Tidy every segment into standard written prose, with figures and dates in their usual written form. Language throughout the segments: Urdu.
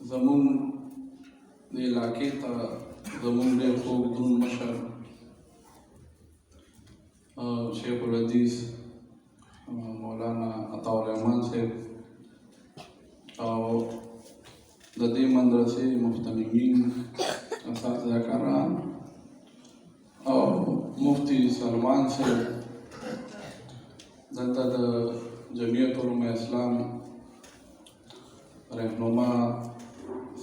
زمون د علاقې ته زمون ډېر خوږ دروند مشر شیخ الحدیث مولانا عطاءالرحمن صاحب او د دې مدرسې محترمین اساتذه کرام او مفتی سلمان صاحب دلته د جمعیت علماء اسلام رهنما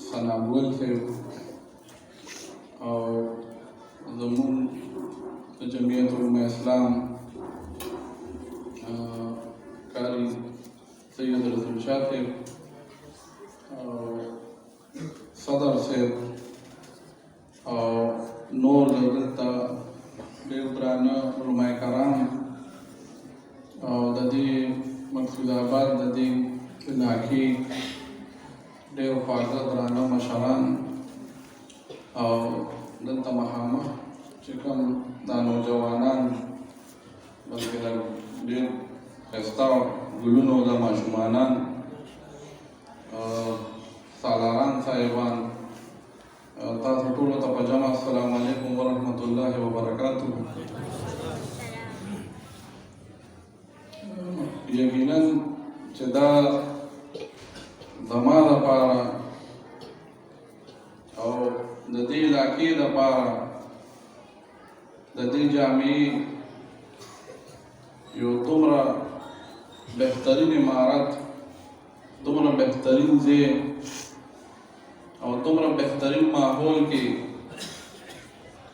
ثناءګل صاحب او زمون د جمعیت علماء اسلام قاری سید رسول شاه صاحب او صدر صاحب او نور دلته ډېر درانه علماء کرام او د دې مقصود آباد د دې علاقې ډېر خواږه درانه مشران او دلته مخامخ چې کوم دا نوجوانان بلکې د ډېر ښایسته ګلونو د ماشومانان سالاران صاحبان تاسو ټولو ته په جمع السلام علیکم ورحمة الله وبرکاته. یقینا چې دا زما دپاره او د دې علاقې دپاره د دې جامعې یو دومره بهترین عمارت، دومره بهترین ځای او دومره بهترین ماحول کې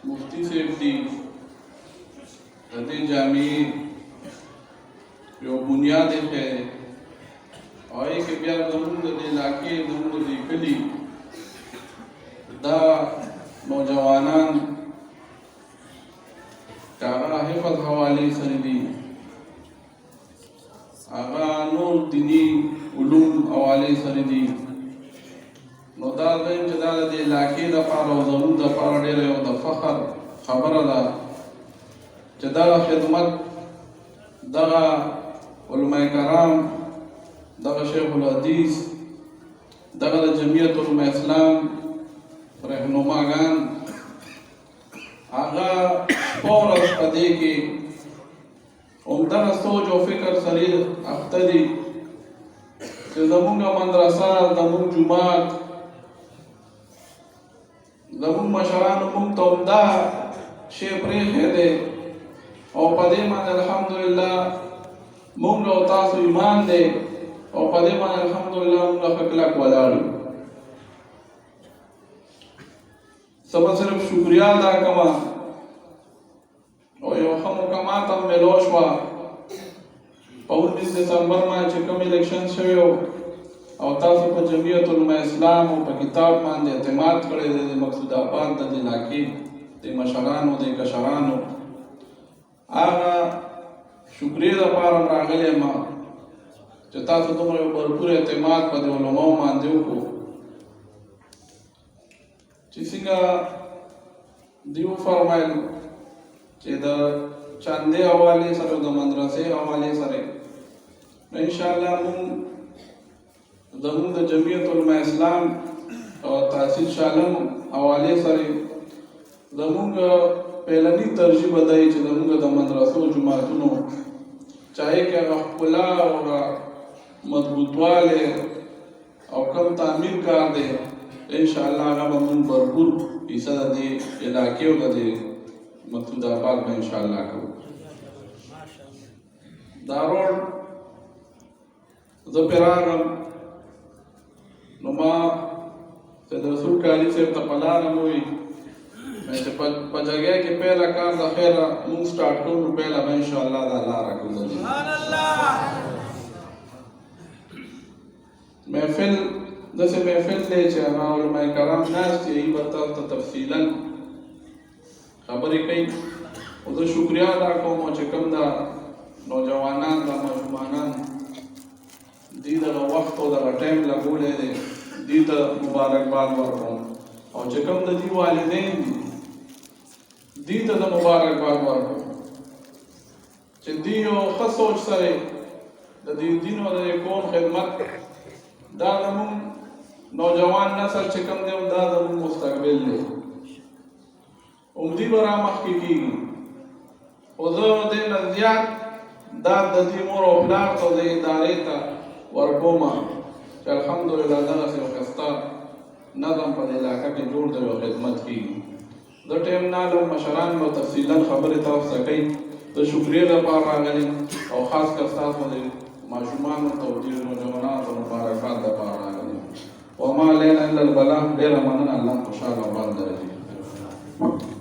مفتی صاحب دي د دې جامعې یو بنیاد یې او هغې کې بیا زموږ د دې علاقې زموږ د دې کلي دا نوجوانان چې هغه حفظ حوالې سره دي، هغه نور دیني علوم حوالې سره دي، نو دا وایم چې دا د دې علاقې دپاره او زموږ دپاره ډېره یو د فخر خبره ده چې دغه خدمت دغه علماء کرام، دغه شیخ الحدیث، دغه د جمعیت علماء اسلام رهنماګان هغه په ورځ په دې کې همدغه سوچ او فکر سره اخته دي چې زموږ مدرسه، زموږ جومات، زموږ مشرانو موږ ته همدا شی پرېښی دی او په دې باندې الحمدلله موږ او تاسو ایمان دی او په دې باندې الحمدلله موږ ښه کلک ولاړ یو. زه به صرف شکریا ادا کوم او یو ښه موقع ماته هم میلو شوه په 19 دسمبر باندې چې کوم الیکشن شوی و او تاسو په جمعیت علماء اسلام او په کتاب باندې اعتماد کړی دی د مقصود آباد د دې علاقې د مشرانو د کشرانو، هغه شکریې دپاره هم راغلی یم چې تاسو دومره یو بھرپور اعتماد په دې علماو باندې وکړو چې څنګه دوی وفرمایل چې د چاندې حوالې سره د مدرسې حوالې سره نو انشاءالله موږ زموږ د جمعیت علماء اسلام او تحصیل شالم حوالې سره زموږ پهلنی ترجیح به دی چې زموږ د مدرسو جوماتونو چاہے کہ هغه ښکلا او مضبوطوالی او کم تعمیر کار دی انشاءالله هغه به موږ بھرپور حصه د دې علاقې او د دې مقصود آباد به انشاءالله کوو. دا روډ زه پرې راغلم نو ما سید رسول کالي صاحب ته په لاره مې وویل چې په جګړه کې پیله کار د خیره موږ سټارټ کوو، پیله به انشاءالله دا لاره کوو. محفل داسې محفل دی چې هغه علماء کرام ناست دي، هغوی به تاسو ته تفصیلا خبرې کوي. خو زه شکریا ادا کوم چې کوم دا نوجوانان، دا ماشومانان دوی دغه وخت او دغه ټایم لګولی دی، دوی ته مبارکباد ورکوم او چې کوم د دوی والدین دي دوی ته د مبارکباد ورکوم چې دوی یو ښه سوچ سره د دې دین او د قوم خدمت دا زموږ نوجوان نسل چې کوم دی دا زموږ مستقبل دی عمدي به رامخکې کېږي خو زه دې نه زیات دا د دې مور او پلار ته د ادارې ته ورکومه چې الحمدلله دغسې یو ښایسته نظم په دې علاقه کې جوړ دی او خدمت کېږي زه ټیم نه لرم مشران به تفصیلا خبرې تاسو ته کوي د شکریې لپاره راغلي او خاص کر ستاسو د ماشومانو ته او ډېرو نوجوانانو ته مبارکباد لپاره راغلي وما علینا الا البلاغ ډېره مننه الله خوشحاله او بال درجې